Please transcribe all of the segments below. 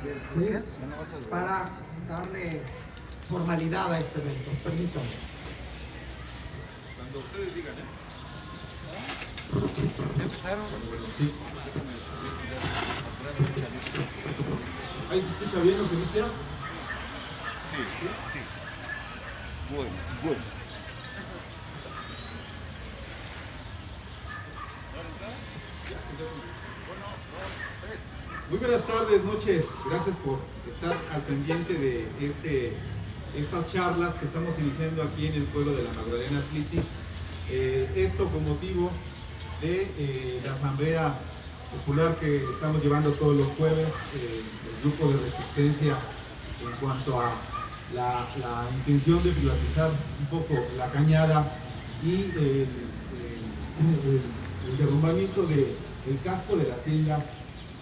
¿sí? Para darle formalidad a este evento. Permítanme. Cuando ustedes digan, ¿Ya empezaron? Sí. ¿Ahí se escucha bien lo que dice? Sí. Bueno. Muy buenas tardes, noches. Gracias por estar al pendiente de estas charlas que estamos iniciando aquí en el pueblo de la Magdalena Athletic. Esto con motivo de la asamblea popular que estamos llevando todos los jueves, el grupo de resistencia en cuanto a la intención de privatizar un poco la cañada y el derrumbamiento del casco de la hacienda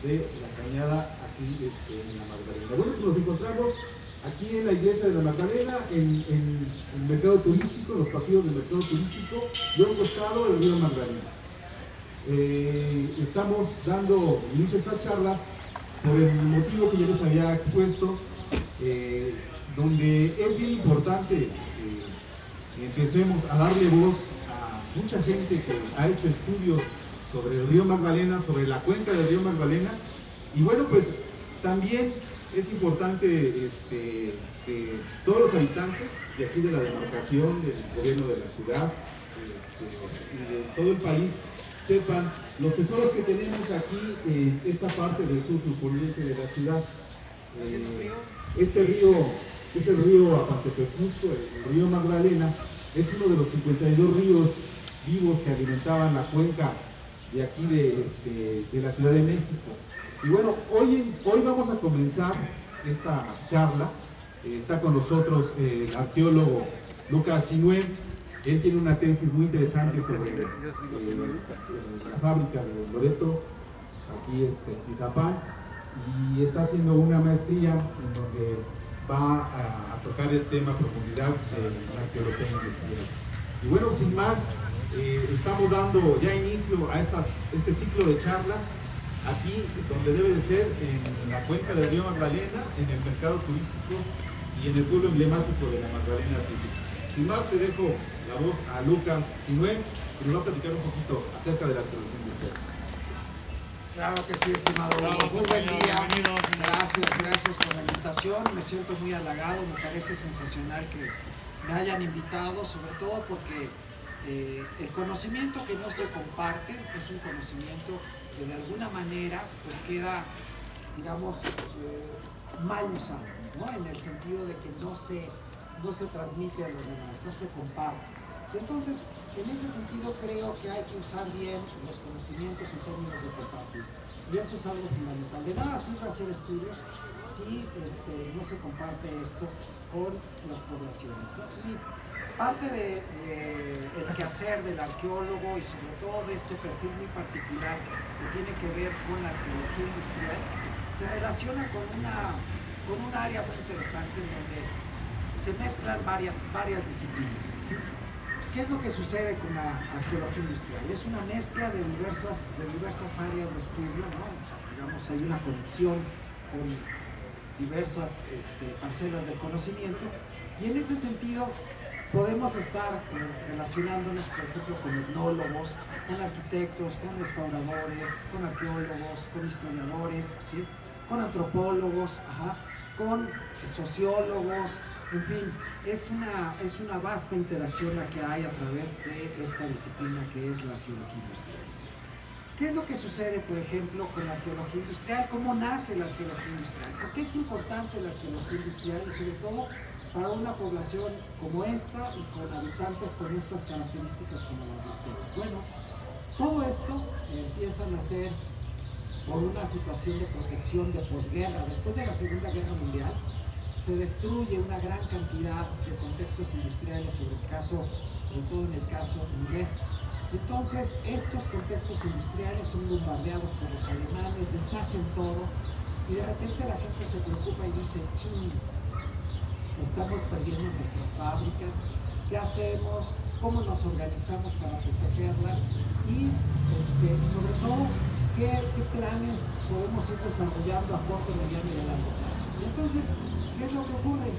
de la cañada aquí en la Magdalena. Bueno, pues nos encontramos aquí en la iglesia de la Magdalena, en el mercado turístico, los pasillos del mercado turístico, y a un costado del río Magdalena. Estamos dando inicio a estas charlas por el motivo que ya les había expuesto, donde es bien importante que empecemos a darle voz a mucha gente que ha hecho estudios sobre el río Magdalena, sobre la cuenca del río Magdalena, y bueno, pues también es importante que todos los habitantes de aquí de la demarcación, del gobierno de la ciudad y de todo el país sepan los tesoros que tenemos aquí en esta parte del sur surponiente de la ciudad. Este río es el río Apantepecusco, el río Magdalena, es uno de los 52 ríos vivos que alimentaban la cuenca de aquí de la Ciudad de México. Y bueno, hoy vamos a comenzar esta charla. Está con nosotros el arqueólogo Lucas Sinué. Él tiene una tesis muy interesante sobre la fábrica de Loreto, aquí en Tizapán, y está haciendo una maestría en donde va a tocar el tema a profundidad de la arqueología industrial. Y bueno, sin más, estamos dando ya inicio a este ciclo de charlas aquí donde debe de ser, en la cuenca del río Magdalena, en el mercado turístico y en el pueblo emblemático de la Magdalena Athletic. Sin más, te dejo la voz a Lucas Sinué, que nos va a platicar un poquito acerca de la arqueología industrial. Claro que sí, estimado. Muy buen día. Gracias por la invitación. Me siento muy halagado, me parece sensacional que me hayan invitado, sobre todo porque el conocimiento que no se comparte es un conocimiento que de alguna manera pues queda, digamos, mal usado, ¿no? En el sentido de que no se transmite a los demás, no se comparte. Entonces, en ese sentido creo que hay que usar bien los conocimientos en términos de compartir. Y eso es algo fundamental. De nada sirve hacer estudios si no se comparte esto con las poblaciones, ¿no? Y parte del quehacer del arqueólogo y sobre todo de este perfil muy particular que tiene que ver con la arqueología industrial se relaciona con un área muy interesante en donde se mezclan varias disciplinas, ¿sí? ¿Qué es lo que sucede con la arqueología industrial? Es una mezcla de diversas áreas de estudio, ¿no? O sea, digamos, hay una conexión con diversas parcelas del conocimiento, y en ese sentido podemos estar relacionándonos, por ejemplo, con etnólogos, con arquitectos, con restauradores, con arqueólogos, con historiadores, ¿sí? Con antropólogos, con sociólogos. En fin, es una vasta interacción la que hay a través de esta disciplina que es la arqueología industrial. ¿Qué es lo que sucede, por ejemplo, con la arqueología industrial? ¿Cómo nace la arqueología industrial? ¿Por qué es importante la arqueología industrial? Y sobre todo para una población como esta y con habitantes con estas características como las de ustedes. Bueno, todo esto empieza a nacer por una situación de protección de posguerra. Después de la Segunda Guerra Mundial, se destruye una gran cantidad de contextos industriales, sobre todo en el caso inglés. Entonces, estos contextos industriales son bombardeados por los alemanes, deshacen todo, y de repente la gente se preocupa y dice, estamos perdiendo nuestras fábricas, ¿qué hacemos? ¿Cómo nos organizamos para protegerlas? Y sobre todo, ¿qué planes podemos ir desarrollando a corto, mediano y a largo entonces, ¿qué es lo que ocurre?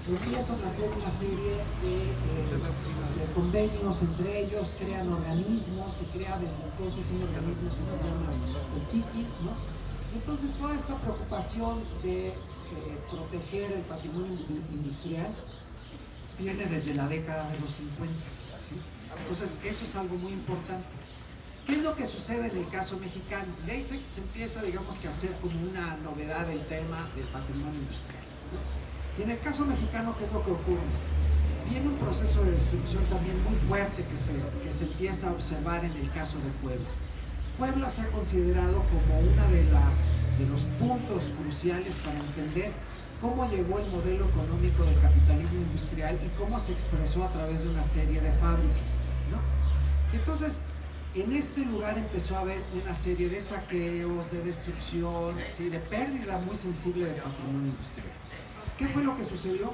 Empiezan a hacer una serie de convenios entre ellos, crean organismos, se crea desde entonces un organismo que se llama el TICI, ¿no? Entonces toda esta preocupación de proteger el patrimonio industrial viene desde la década de los 50, ¿sí? Entonces eso es algo muy importante. ¿Qué es lo que sucede en el caso mexicano? De ahí se empieza, digamos, que a hacer como una novedad el tema del patrimonio industrial, ¿no? Y en el caso mexicano, ¿qué es lo que ocurre? Viene un proceso de destrucción también muy fuerte que se empieza a observar en el caso de Puebla. Puebla se ha considerado como uno de los puntos cruciales para entender cómo llegó el modelo económico del capitalismo industrial y cómo se expresó a través de una serie de fábricas, ¿no? Entonces, en este lugar empezó a haber una serie de saqueos, de destrucción, ¿sí? De pérdida muy sensible de patrimonio industrial. ¿Qué fue lo que sucedió?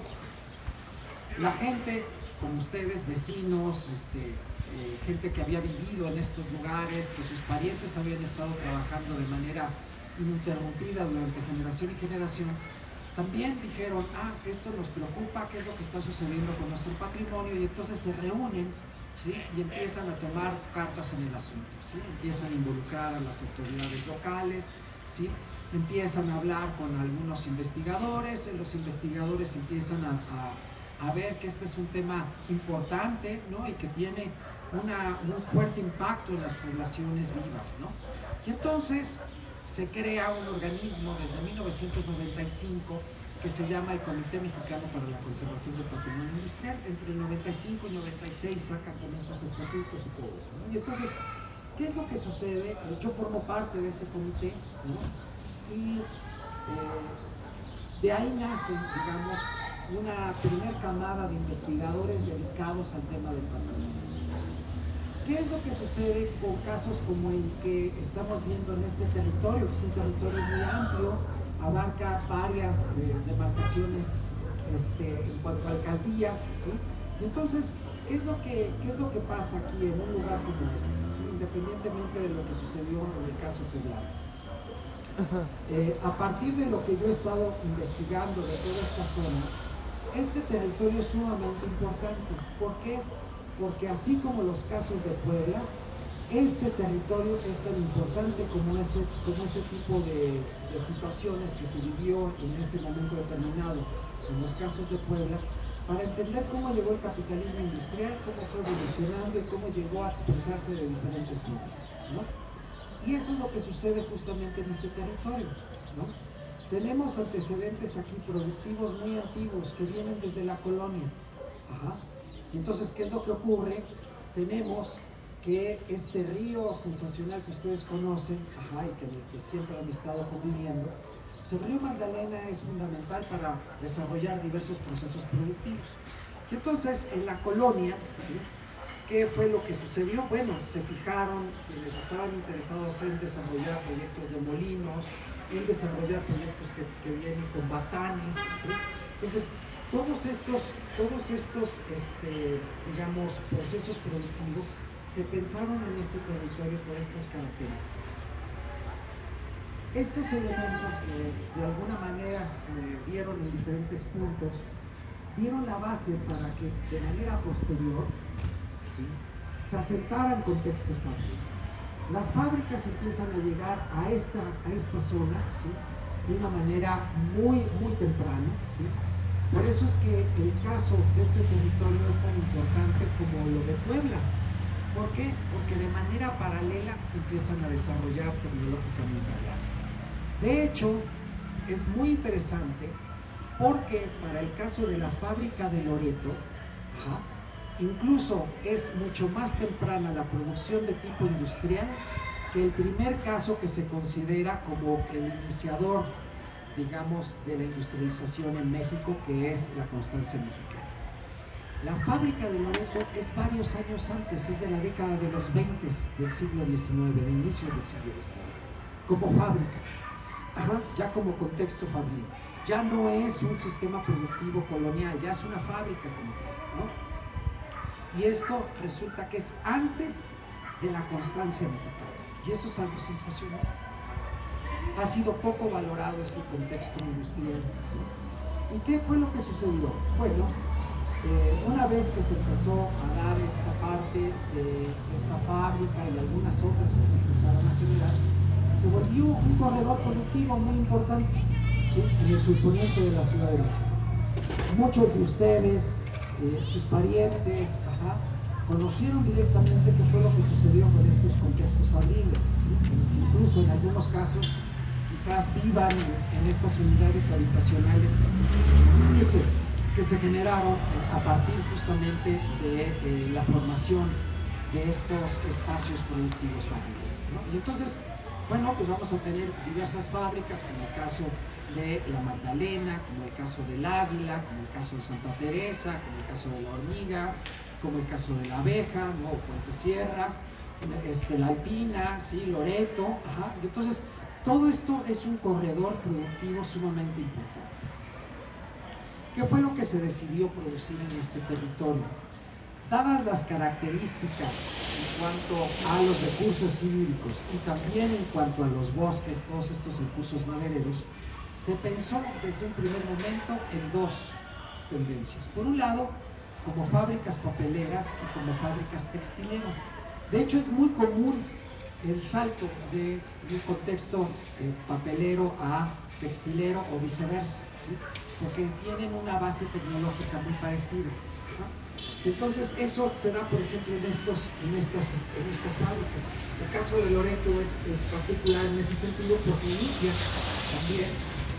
La gente, como ustedes, vecinos, gente que había vivido en estos lugares, que sus parientes habían estado trabajando de manera ininterrumpida durante generación y generación, también dijeron, esto nos preocupa, qué es lo que está sucediendo con nuestro patrimonio, y entonces se reúnen, ¿sí? Y empiezan a tomar cartas en el asunto, ¿sí? Empiezan a involucrar a las autoridades locales, ¿sí? Empiezan a hablar con algunos investigadores, los investigadores empiezan a ver que este es un tema importante, ¿no? Y que tiene un fuerte impacto en las poblaciones vivas, ¿no? Y entonces se crea un organismo desde 1995 que se llama el Comité Mexicano para la Conservación del Patrimonio Industrial. Entre el 95 y 96 sacan con esos estatutos y todo eso, ¿no? Y entonces, ¿qué es lo que sucede? Yo formo parte de ese comité, ¿no? Y de ahí nace, digamos, una primera camada de investigadores dedicados al tema del patrimonio industrial. ¿Qué es lo que sucede con casos como el que estamos viendo en este territorio, que es un territorio muy amplio, abarca varias demarcaciones en cuanto a alcaldías, ¿sí? Y entonces, ¿qué es lo que pasa aquí en un lugar como este, ¿sí? Independientemente de lo que sucedió en el caso poblano? A partir de lo que yo he estado investigando de toda esta zona, este territorio es sumamente importante. ¿Por qué? Porque así como los casos de Puebla, este territorio es tan importante como ese tipo de situaciones que se vivió en ese momento determinado en los casos de Puebla, para entender cómo llegó el capitalismo industrial, cómo fue evolucionando y cómo llegó a expresarse de diferentes modos, ¿no? Y eso es lo que sucede justamente en este territorio, ¿no? Tenemos antecedentes aquí productivos muy antiguos que vienen desde la colonia. Y entonces, ¿qué es lo que ocurre? Tenemos que este río sensacional que ustedes conocen, y que siempre han estado conviviendo, pues el río Magdalena es fundamental para desarrollar diversos procesos productivos. Y entonces, en la colonia, ¿sí? ¿Qué fue lo que sucedió? Bueno, se fijaron quienes estaban interesados en desarrollar proyectos de molinos, en desarrollar proyectos que vienen con batanes, ¿sí? Entonces, todos estos digamos, procesos productivos se pensaron en este territorio por estas características. Estos elementos que de alguna manera se vieron en diferentes puntos, dieron la base para que de manera posterior, ¿sí?, se asentaran contextos fábriles. Las fábricas empiezan a llegar a esta zona, ¿sí?, de una manera muy temprana, ¿sí? Por eso es que el caso de este territorio es tan importante como lo de Puebla. ¿Por qué? Porque de manera paralela se empiezan a desarrollar tecnológicamente hablando. De hecho, es muy interesante porque para el caso de la fábrica de Loreto, incluso es mucho más temprana la producción de tipo industrial que el primer caso que se considera como el iniciador, digamos, de la industrialización en México, que es la Constancia Mexicana. La fábrica de Loreto es varios años antes, es de la década de los 20 del siglo XIX, del inicio del siglo XIX, como fábrica, ya como contexto fabril. Ya no es un sistema productivo colonial, ya es una fábrica como tal, ¿no? Y esto resulta que es antes de la Constancia Mexicana, y eso es algo sensacional. ha sido poco valorado ese contexto industrial. ¿Y qué fue lo que sucedió? Bueno, una vez que se empezó a dar esta parte de esta fábrica y algunas otras que se empezaron a generar, se volvió un corredor productivo muy importante, ¿sí?, en el surponiente de la Ciudad de México. Muchos de ustedes, sus parientes, conocieron directamente qué fue lo que sucedió con estos contextos fabriles, ¿sí? Incluso en algunos casos quizás vivan en estas unidades habitacionales que se generaron a partir justamente de la formación de estos espacios productivos fabriles, ¿no? Y entonces, bueno, pues vamos a tener diversas fábricas, como el caso de la Magdalena, como el caso del Águila, como el caso de Santa Teresa, como el caso de la Hormiga, como el caso de la Abeja, ¿no?, Puente Sierra, la Alpina, ¿sí?, Loreto. Y entonces, todo esto es un corredor productivo sumamente importante. ¿Qué fue lo que se decidió producir en este territorio? Dadas las características en cuanto a los recursos hídricos y también en cuanto a los bosques, todos estos recursos madereros, se pensó desde un primer momento en dos tendencias. Por un lado, como fábricas papeleras y como fábricas textileras. De hecho, es muy común el salto de un contexto papelero a textilero o viceversa, ¿sí?, porque tienen una base tecnológica muy parecida, ¿no? Entonces, eso se da, por ejemplo, en estas fábricas. El caso de Loreto es particular en ese sentido porque inicia también,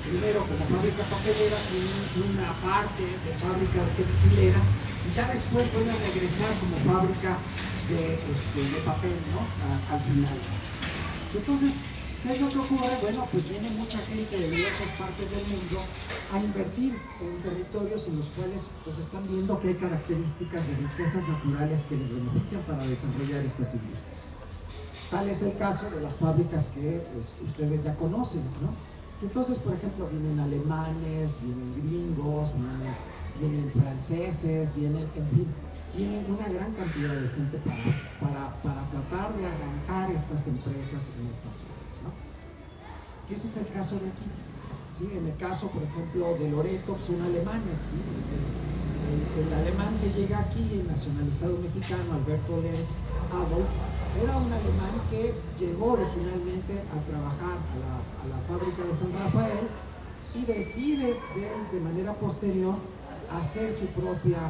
primero como fábrica papelera y una parte de fábrica textilera, y ya después vuelve a regresar como fábrica de papel, ¿no?, al final. Entonces, ¿qué es lo que ocurre? Bueno, pues viene mucha gente de diversas partes del mundo a invertir en territorios en los cuales pues están viendo que hay características de riquezas naturales que les benefician para desarrollar estas industrias. Tal es el caso de las fábricas que pues, ustedes ya conocen, ¿no? Entonces, por ejemplo, vienen alemanes, vienen gringos, vienen franceses, vienen una gran cantidad de gente para tratar de arrancar estas empresas en esta zona, ¿no? Y ese es el caso de aquí, ¿sí? En el caso, por ejemplo, de Loreto, son alemanes, ¿sí? El alemán que llega aquí, el nacionalizado mexicano, Alberto Lenz Adolf, era un alemán que llegó originalmente a trabajar a la fábrica de San Rafael y decide de manera posterior hacer su propia